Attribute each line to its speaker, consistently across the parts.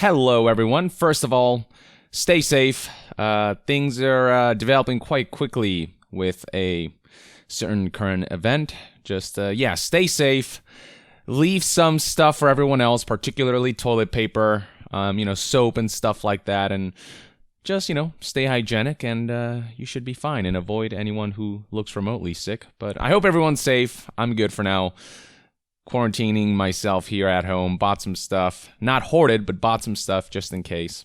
Speaker 1: Hello, everyone. First of all, stay safe. Things are developing quite quickly with a certain current event. Just, stay safe. Leave some stuff for everyone else, particularly toilet paper, soap and stuff like that. And just, stay hygienic and you should be fine and avoid anyone who looks remotely sick. But I hope everyone's safe. I'm good for now. Quarantining myself here at home, bought some stuff. Not hoarded, but bought some stuff just in case.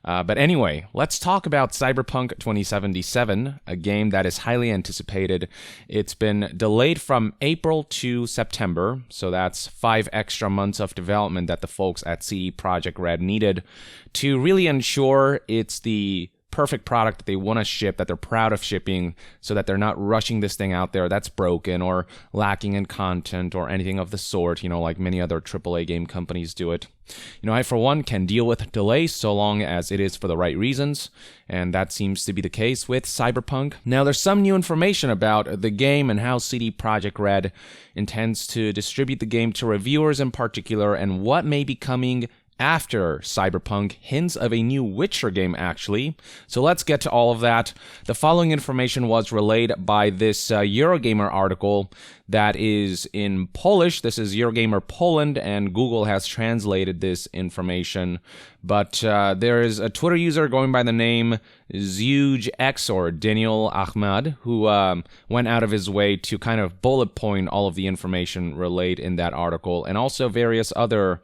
Speaker 1: But anyway, let's talk about Cyberpunk 2077, a game that is highly anticipated. It's been delayed from April to September, so that's 5 extra months of development that the folks at CD Projekt Red needed to really ensure it's the perfect product that they want to ship, that they're proud of shipping, so that they're not rushing this thing out there that's broken or lacking in content or anything of the sort, like many other AAA game companies do it. I, for one, can deal with delays so long as it is for the right reasons, and that seems to be the case with Cyberpunk. Now, there's some new information about the game and how CD Projekt Red intends to distribute the game to reviewers in particular, and what may be coming after Cyberpunk, hints of a new Witcher game, actually. So let's get to all of that. The following information was relayed by this Eurogamer article that is in Polish. This is Eurogamer Poland, and Google has translated this information. But there is a Twitter user going by the name ZhugeX, or Daniel Ahmad, who went out of his way to kind of bullet point all of the information relayed in that article, and also various other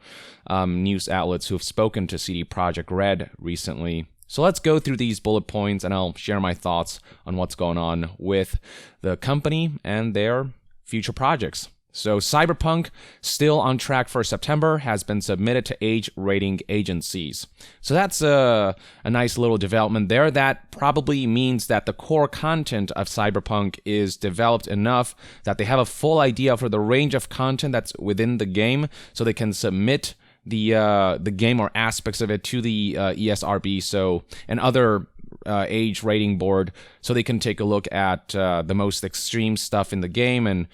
Speaker 1: news outlets who have spoken to CD Projekt Red recently. So let's go through these bullet points, and I'll share my thoughts on what's going on with the company and their future projects. So Cyberpunk, still on track for September, has been submitted to age rating agencies. So that's a nice little development there. That probably means that the core content of Cyberpunk is developed enough that they have a full idea for the range of content that's within the game, so they can submit the game or aspects of it to the ESRB and other age rating board, so they can take a look at the most extreme stuff in the game and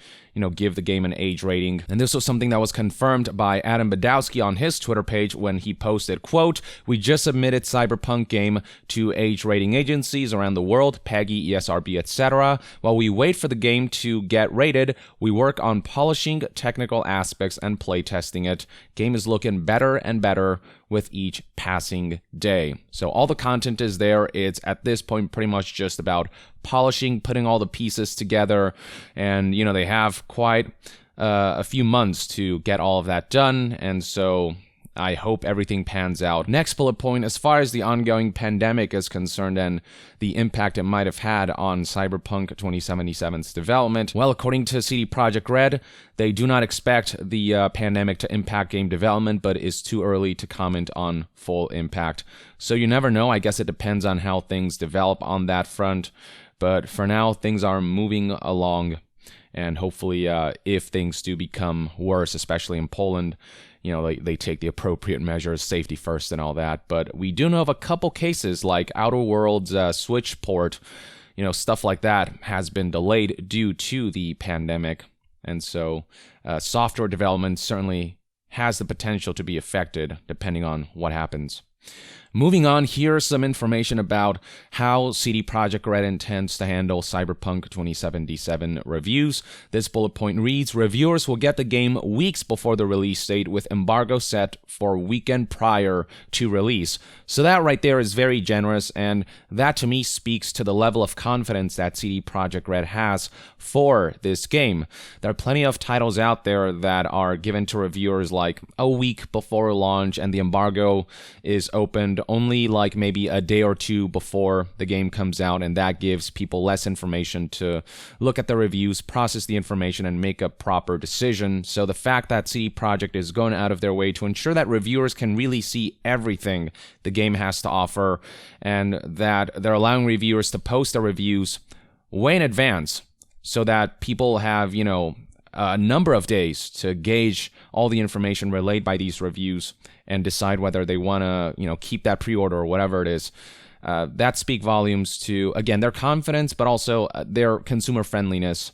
Speaker 1: give the game an age rating. And this was something that was confirmed by Adam Badowski on his Twitter page when he posted, quote, "We just submitted Cyberpunk game to age rating agencies around the world, PEGI, ESRB, etc. While we wait for the game to get rated, we work on polishing technical aspects and playtesting it. Game is looking better and better with each passing day." So all the content is there. It's at this point pretty much just about polishing, putting all the pieces together, and they have quite a few months to get all of that done, and so I hope everything pans out. Next bullet point, as far as the ongoing pandemic is concerned and the impact it might have had on Cyberpunk 2077's development, well, according to CD Projekt Red, they do not expect the pandemic to impact game development, but it's too early to comment on full impact. So you never know. I guess it depends on how things develop on that front. But for now, things are moving along, and hopefully if things do become worse, especially in Poland, they take the appropriate measures, safety first and all that. But we do know of a couple cases like Outer Worlds Switch port, stuff like that has been delayed due to the pandemic. And so software development certainly has the potential to be affected depending on what happens. Moving on, here's some information about how CD Projekt Red intends to handle Cyberpunk 2077 reviews. This bullet point reads, "Reviewers will get the game weeks before the release date with embargo set for weekend prior to release." So that right there is very generous, and that to me speaks to the level of confidence that CD Projekt Red has for this game. There are plenty of titles out there that are given to reviewers like a week before launch, and the embargo is opened only like maybe a day or two before the game comes out, and that gives people less information to look at the reviews, process the information, and make a proper decision. So the fact that CD Projekt is going out of their way to ensure that reviewers can really see everything the game has to offer, and that they're allowing reviewers to post their reviews way in advance so that people have, a number of days to gauge all the information relayed by these reviews and decide whether they want to, keep that pre-order or whatever it is. That speak volumes to, again, their confidence, but also their consumer friendliness.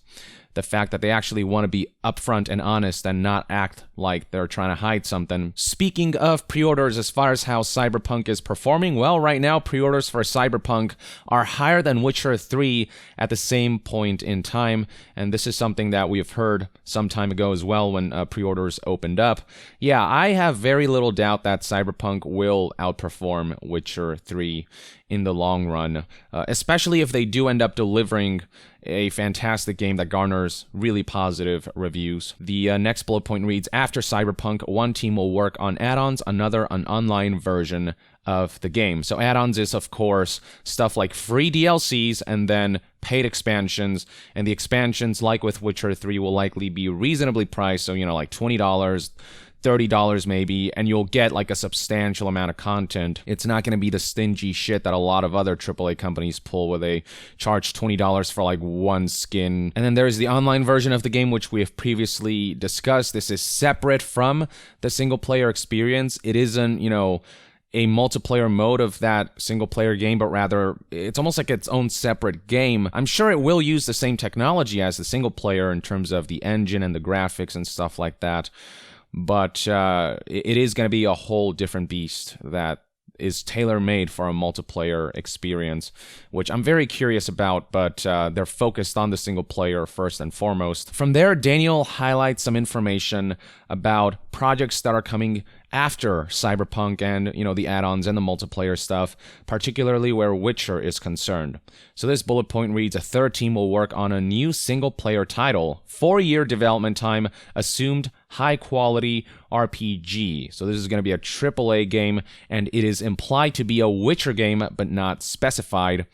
Speaker 1: The fact that they actually want to be upfront and honest and not act like they're trying to hide something. Speaking of pre-orders, as far as how Cyberpunk is performing, well, right now pre-orders for Cyberpunk are higher than Witcher 3 at the same point in time, and this is something that we have heard some time ago as well when pre-orders opened up. Yeah, I have very little doubt that Cyberpunk will outperform Witcher 3 in the long run, especially if they do end up delivering a fantastic game that garners really positive reviews. The next bullet point reads, after Cyberpunk, one team will work on add-ons, another an online version of the game. So add-ons is, of course, stuff like free DLCs and then paid expansions, and the expansions, like with Witcher 3, will likely be reasonably priced, so, like $20, $30 maybe, and you'll get like a substantial amount of content. It's not going to be the stingy shit that a lot of other AAA companies pull where they charge $20 for like one skin. And then there's the online version of the game, which we have previously discussed. This is separate from the single player experience. It isn't, a multiplayer mode of that single player game, but rather it's almost like its own separate game. I'm sure it will use the same technology as the single player in terms of the engine and the graphics and stuff like that. But it is going to be a whole different beast that is tailor-made for a multiplayer experience, which I'm very curious about, but they're focused on the single player first and foremost. From there, Daniel highlights some information about projects that are coming after Cyberpunk and, the add-ons and the multiplayer stuff, particularly where Witcher is concerned. So this bullet point reads, a third team will work on a new single-player title, 4-year development time, assumed high-quality RPG. So this is going to be a AAA game, and it is implied to be a Witcher game, but not specified.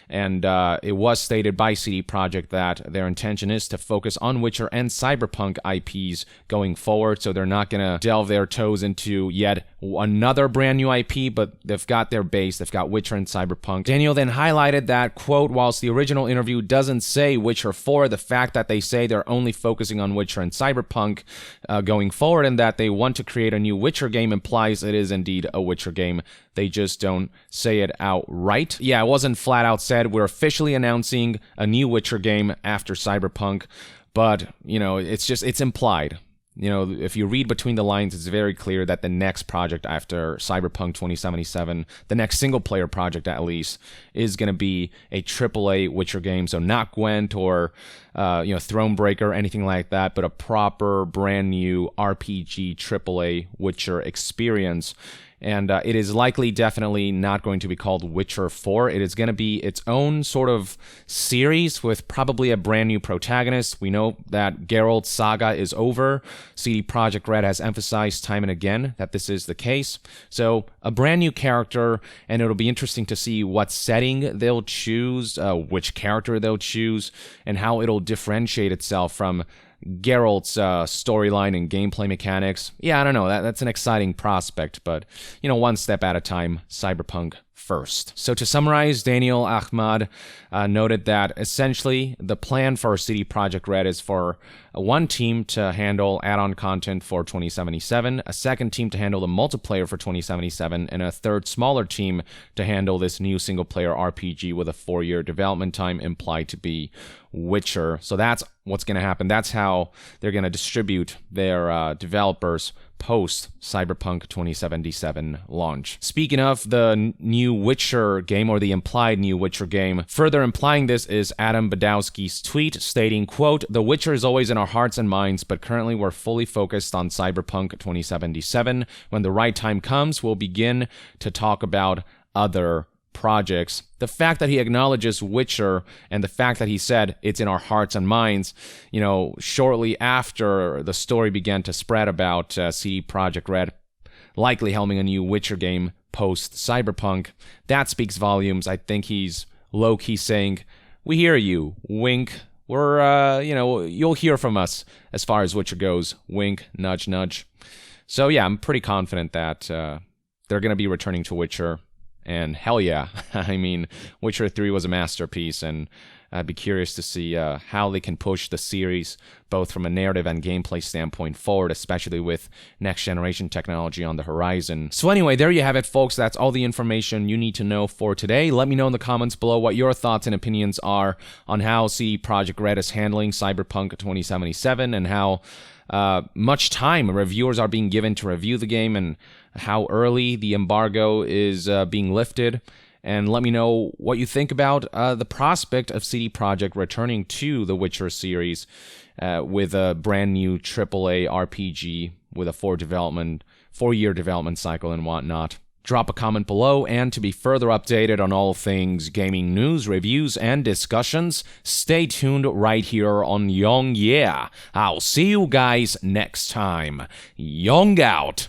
Speaker 1: And it was stated by CD Projekt that their intention is to focus on Witcher and Cyberpunk IPs going forward, so they're not going to delve their toes into yet another brand new IP, but they've got their base, they've got Witcher and Cyberpunk. Daniel then highlighted that, quote, whilst the original interview doesn't say Witcher 4, the fact that they say they're only focusing on Witcher and Cyberpunk going forward and that they want to create a new Witcher game implies it is indeed a Witcher game. They just don't say it outright. Yeah, it wasn't flat out said, we're officially announcing a new Witcher game after Cyberpunk, but, it's implied. If you read between the lines, it's very clear that the next project after Cyberpunk 2077, the next single-player project at least, is going to be a AAA Witcher game. So not Gwent or, Thronebreaker, anything like that, but a proper, brand new RPG AAA Witcher experience. And it is likely definitely not going to be called Witcher 4. It is going to be its own sort of series with probably a brand new protagonist. We know that Geralt's saga is over. CD Projekt Red has emphasized time and again that this is the case. So a brand new character, and it'll be interesting to see what setting they'll choose, which character they'll choose, and how it'll differentiate itself from Geralt's storyline and gameplay mechanics. Yeah, I don't know. That's an exciting prospect, but, one step at a time, Cyberpunk first. So to summarize, Daniel Ahmad noted that essentially the plan for CD Projekt Red is for one team to handle add-on content for 2077, a second team to handle the multiplayer for 2077, and a third smaller team to handle this new single-player RPG with a 4-year development time implied to be Witcher. So that's what's going to happen. That's how they're going to distribute their developers post Cyberpunk 2077 launch. Speaking of the new Witcher game, or the implied new Witcher game, further implying this is Adam Badowski's tweet stating, quote, The Witcher is always in our hearts and minds, but currently we're fully focused on Cyberpunk 2077. When the right time comes, we'll begin to talk about other projects. The fact that he acknowledges Witcher and the fact that he said it's in our hearts and minds, shortly after the story began to spread about CD Projekt Red likely helming a new Witcher game post Cyberpunk, that speaks volumes. I think he's low-key saying, we hear you, wink. We're, you'll hear from us as far as Witcher goes, wink, nudge, nudge. So yeah, I'm pretty confident that they're going to be returning to Witcher. And hell yeah, I mean, Witcher 3 was a masterpiece, and I'd be curious to see how they can push the series, both from a narrative and gameplay standpoint, forward, especially with next-generation technology on the horizon. So anyway, there you have it, folks. That's all the information you need to know for today. Let me know in the comments below what your thoughts and opinions are on how CD Projekt Red is handling Cyberpunk 2077 and how much time reviewers are being given to review the game and how early the embargo is being lifted. And let me know what you think about the prospect of CD Projekt returning to the Witcher series with a brand new AAA RPG with a 4-year development cycle and whatnot. Drop a comment below, and to be further updated on all things gaming news, reviews, and discussions, stay tuned right here on Young Yeah. I'll see you guys next time. Young out!